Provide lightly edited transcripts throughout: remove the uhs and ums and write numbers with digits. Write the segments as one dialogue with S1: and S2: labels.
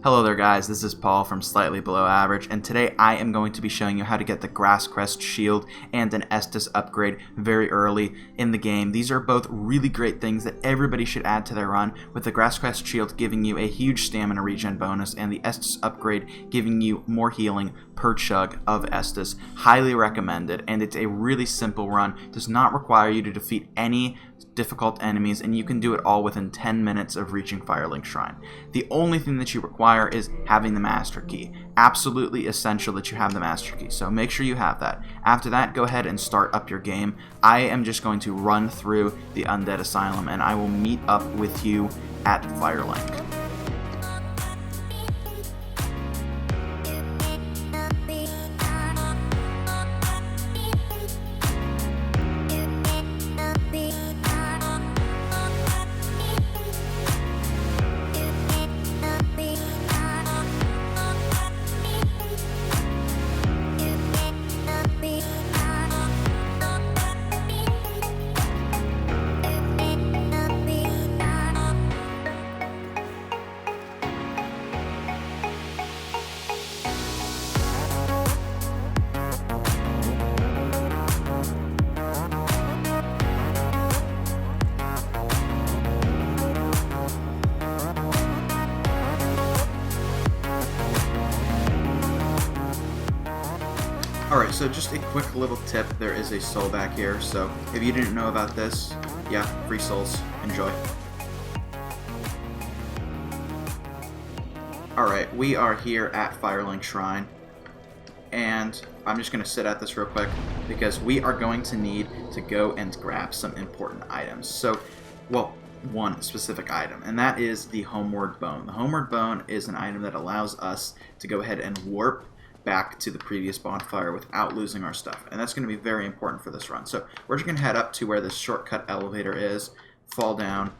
S1: Hello there guys, this is Paul from Slightly Below Average, and today I am going to be showing you how to get the Grass Crest Shield and an Estus upgrade very early in the game. These are both really great things that everybody should add to their run, with the Grass Crest Shield giving you a huge stamina regen bonus and the Estus upgrade giving you more healing per chug of Estus. Highly recommended, and it's a really simple run. Does not require you to defeat any difficult enemies, and you can do it all within 10 minutes of reaching Firelink Shrine. The only thing that you require is having the Master Key. Absolutely essential that you have the Master Key, so make sure you have that. After that, go ahead and start up your game. I am just going to run through the Undead Asylum, and I will meet up with you at Firelink. Alright, so just a quick little tip, there is a soul back here, so if you didn't know about this, yeah, free souls, enjoy. Alright, we are here at Firelink Shrine, and I'm just going to sit at this real quick, because we are going to need to go and grab some important items. So, well, one specific item, and that is the Homeward Bone. The Homeward Bone is an item that allows us to go ahead and warp back to the previous bonfire without losing our stuff, and that's going to be very important for this run. So we're just going to head up to where this shortcut elevator is, fall down,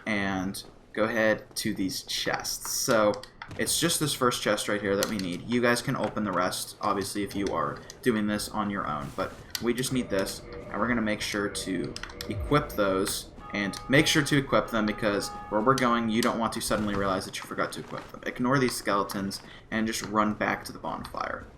S1: and go ahead to these chests. So it's just this first chest right here that we need. You guys can open the rest, obviously, if you are doing this on your own, but we just need this, and we're going to make sure to equip those. And make sure to equip them, because where we're going, you don't want to suddenly realize that you forgot to equip them. Ignore these skeletons and just run back to the bonfire.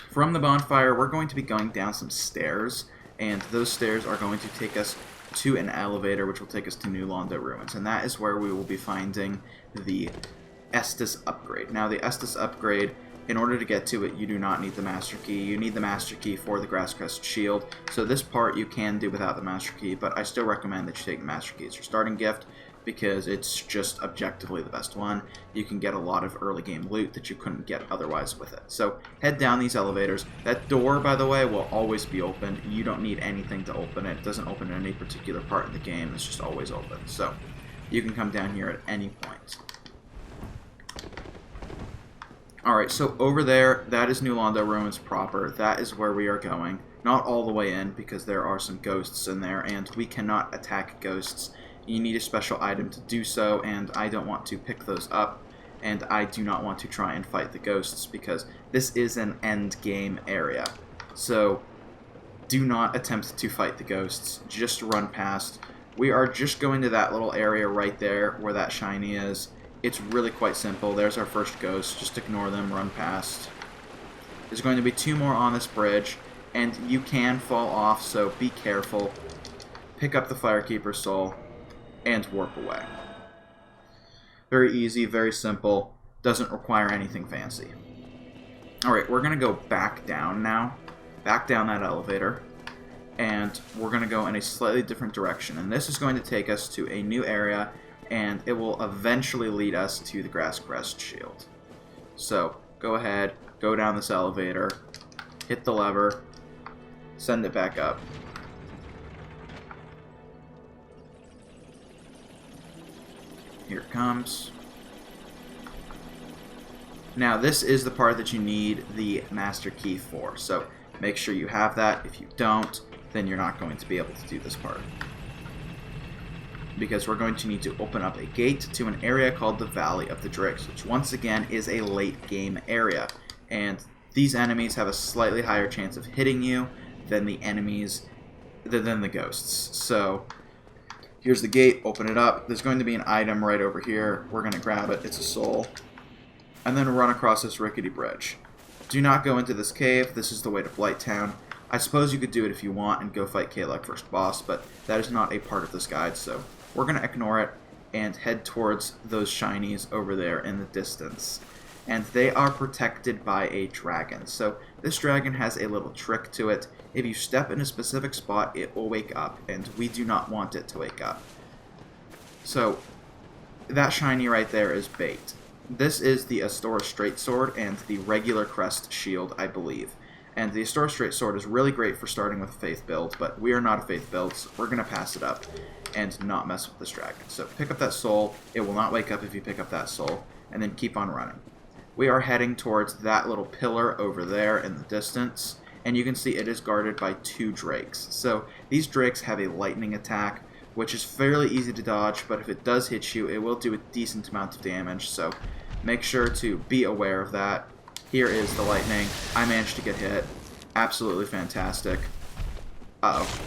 S1: From the bonfire, we're going to be going down some stairs, and those stairs are going to take us to an elevator, which will take us to New Londo Ruins, and that is where we will be finding the Estus upgrade. Now, the Estus upgrade, in order to get to it, you do not need the Master Key. You need the Master Key for the Grass Crest Shield. So this part you can do without the Master Key, but I still recommend that you take the Master Key as your starting gift, because it's just objectively the best one. You can get a lot of early game loot that you couldn't get otherwise with it. So head down these elevators. That door, by the way, will always be open. You don't need anything to open it. It doesn't open in any particular part of the game. It's just always open. So you can come down here at any point. Alright, so over there, that is New Londo Ruins proper. That is where we are going. Not all the way in, because there are some ghosts in there, and we cannot attack ghosts. You need a special item to do so, and I don't want to pick those up, and I do not want to try and fight the ghosts, because this is an end game area. So, do not attempt to fight the ghosts. Just run past. We are just going to that little area right there, where that shiny is. It's really quite simple. There's our first ghost. Just ignore them, run past. There's going to be two more on this bridge, and you can fall off, so be careful. Pick up the Firekeeper's soul, and warp away. Very easy, very simple. Doesn't require anything fancy. Alright, we're going to go back down now. Back down that elevator. And we're going to go in a slightly different direction. And this is going to take us to a new area, and it will eventually lead us to the Grass Crest Shield. So, go ahead, go down this elevator, hit the lever, send it back up. Here it comes. Now, this is the part that you need the Master Key for, so make sure you have that. If you don't, then you're not going to be able to do this part, because we're going to need to open up a gate to an area called the Valley of the Drakes, which once again is a late game area, and these enemies have a slightly higher chance of hitting you than the ghosts. So here's the gate, open it up. There's going to be an item right over here. We're going to grab it. It's a soul. and then run across this rickety bridge. Do not go into this cave. This is the way to Blighttown. I suppose you could do it if you want and go fight Kalec first boss, but that is not a part of this guide, so we're going to ignore it and head towards those shinies over there in the distance. And they are protected by a dragon. So this dragon has a little trick to it. If you step in a specific spot, it will wake up, and we do not want it to wake up. So that shiny right there is bait. This is the Estus Straight Sword and the regular Crest Shield, I believe. And the Estus Straight Sword is really great for starting with a Faith build, but we are not a Faith build, so we're going to pass it up and not mess with this dragon. So pick up that soul. It will not wake up if you pick up that soul, and then keep on running. We are heading towards that little pillar over there in the distance, and you can see it is guarded by 2 drakes. So these drakes have a lightning attack, which is fairly easy to dodge, but if it does hit you, it will do a decent amount of damage, so make sure to be aware of that. Here is the lightning. I managed to get hit. Absolutely fantastic. Uh-oh.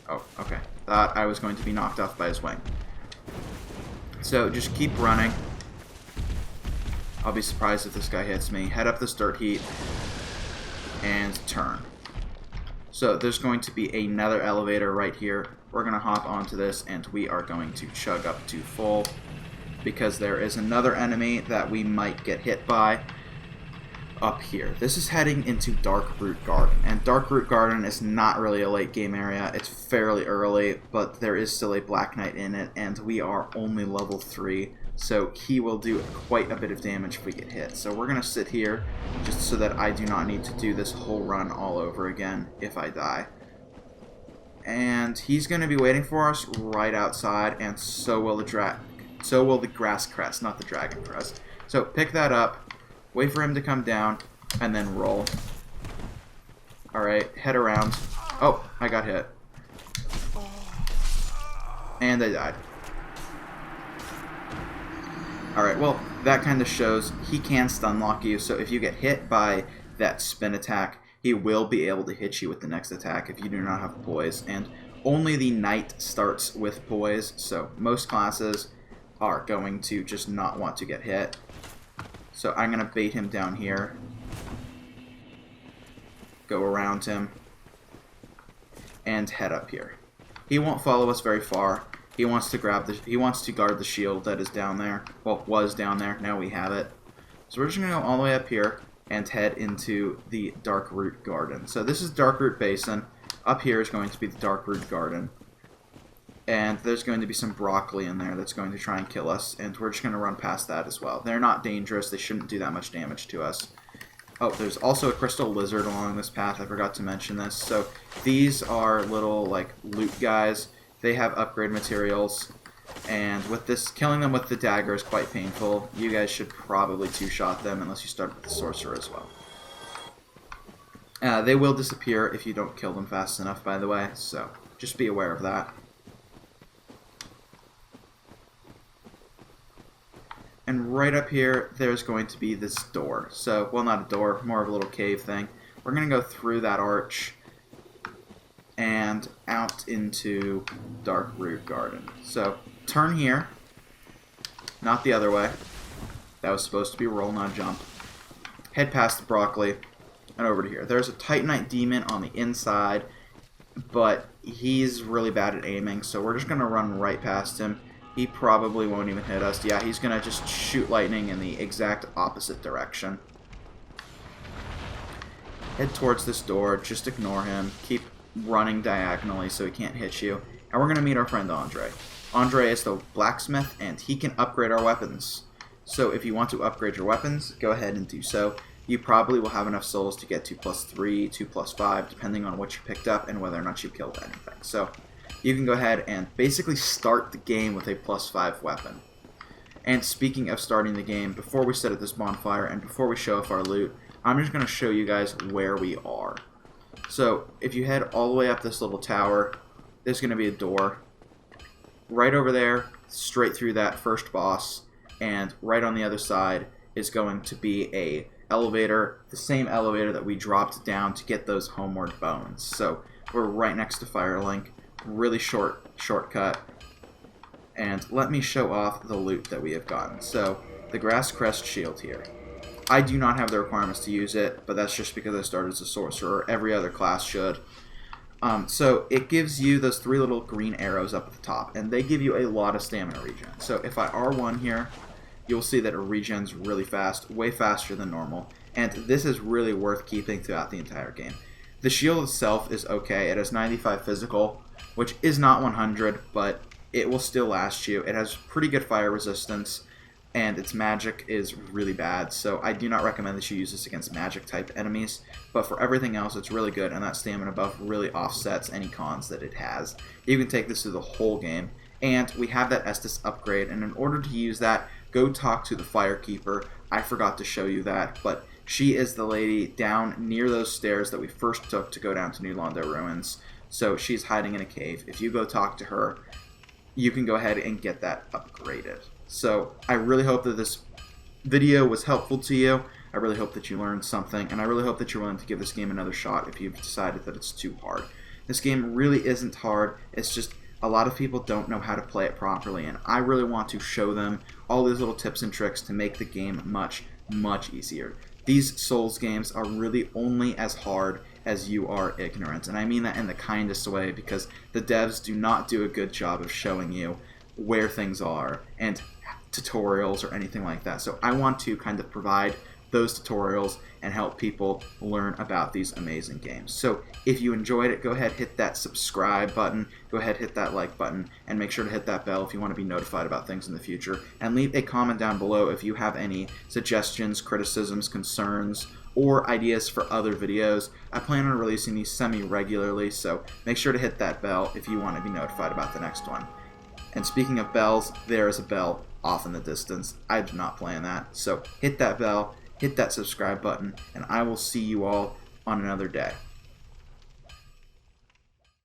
S1: Oh, okay. Thought I was going to be knocked off by his wing. So just keep running. I'll be surprised if this guy hits me. Head up this dirt heap and turn. So there's going to be another elevator right here. We're going to hop onto this and we are going to chug up to full because there is another enemy that we might get hit by up here. This is heading into Darkroot Garden, and Darkroot Garden is not really a late game area. It's fairly early, but there is still a Black Knight in it, and we are only level 3, so he will do quite a bit of damage if we get hit. So we're going to sit here just so that I do not need to do this whole run all over again if I die. And he's going to be waiting for us right outside, and so will the Grass Crest, not the Dragon Crest. So pick that up. Wait for him to come down, and then roll. Alright, head around. Oh, I got hit. And I died. Alright, well, that kind of shows he can stun lock you, so if you get hit by that spin attack, he will be able to hit you with the next attack if you do not have poise. And only the Knight starts with poise, so most classes are going to just not want to get hit. So I'm going to bait him down here, go around him, and head up here. He won't follow us very far. He wants to guard the shield that is down there. Well, was down there. Now we have it. So we're just going to go all the way up here and head into the Darkroot Garden. So this is Darkroot Basin. Up here is going to be the Darkroot Garden. And there's going to be some broccoli in there that's going to try and kill us, and we're just going to run past that as well. They're not dangerous. They shouldn't do that much damage to us. Oh, there's also a crystal lizard along this path. I forgot to mention this. So these are little, like, loot guys. They have upgrade materials, and with this, killing them with the dagger is quite painful. You guys should probably two-shot them unless you start with the sorcerer as well. They will disappear if you don't kill them fast enough, by the way, so just be aware of that. And right up here, there's going to be this door. So, well, not a door, more of a little cave thing. We're going to go through that arch and out into Darkroot Garden. So, turn here, not the other way. That was supposed to be roll, not jump. Head past the broccoli and over to here. There's a Titanite demon on the inside, but he's really bad at aiming, so we're just going to run right past him. He probably won't even hit us. Yeah, he's going to just shoot lightning in the exact opposite direction. Head towards this door. Just ignore him. Keep running diagonally so he can't hit you. And we're going to meet our friend Andre. Andre is the blacksmith, and he can upgrade our weapons. So if you want to upgrade your weapons, go ahead and do so. You probably will have enough souls to get 2+3, 2+5, depending on what you picked up and whether or not you killed anything. So you can go ahead and basically start the game with a +5 weapon. And speaking of starting the game, before we set up this bonfire and before we show off our loot, I'm just going to show you guys where we are. So if you head all the way up this little tower, there's going to be a door. Right over there, straight through that first boss, and right on the other side is going to be a elevator, the same elevator that we dropped down to get those homeward bones. So we're right next to Firelink. Really shortcut, and let me show off the loot that we have gotten. So the Grass Crest Shield here. I do not have the requirements to use it, but that's just because I started as a sorcerer. Every other class should. So it gives you those 3 little green arrows up at the top, and they give you a lot of stamina regen. So if I R1 here, you'll see that it regens really fast, way faster than normal, and this is really worth keeping throughout the entire game. The shield itself is okay. It has 95 physical, which is not 100, but it will still last you. It has pretty good fire resistance, and its magic is really bad, so I do not recommend that you use this against magic type enemies, but for everything else it's really good, and that stamina buff really offsets any cons that it has. You can take this through the whole game, and we have that Estus upgrade, and in order to use that, go talk to the Firekeeper. I forgot to show you that, but she is the lady down near those stairs that we first took to go down to New Londo Ruins, so she's hiding in a cave. If you go talk to her, you can go ahead and get that upgraded. So I really hope that this video was helpful to you. I really hope that you learned something, and I really hope that you're willing to give this game another shot if you've decided that it's too hard. This game really isn't hard. It's just a lot of people don't know how to play it properly, and I really want to show them all these little tips and tricks to make the game much, much easier. These Souls games are really only as hard as you are ignorant, and I mean that in the kindest way, because the devs do not do a good job of showing you where things are and tutorials or anything like that. So I want to kind of provide those tutorials and help people learn about these amazing games. So if you enjoyed it, go ahead, hit that subscribe button, go ahead, hit that like button, and make sure to hit that bell if you want to be notified about things in the future. And leave a comment down below if you have any suggestions, criticisms, concerns, or ideas for other videos. I plan on releasing these semi-regularly, so make sure to hit that bell if you want to be notified about the next one. And speaking of bells, there is a bell off in the distance. I do not plan that. So hit that bell, hit that subscribe button, and I will see you all on another day.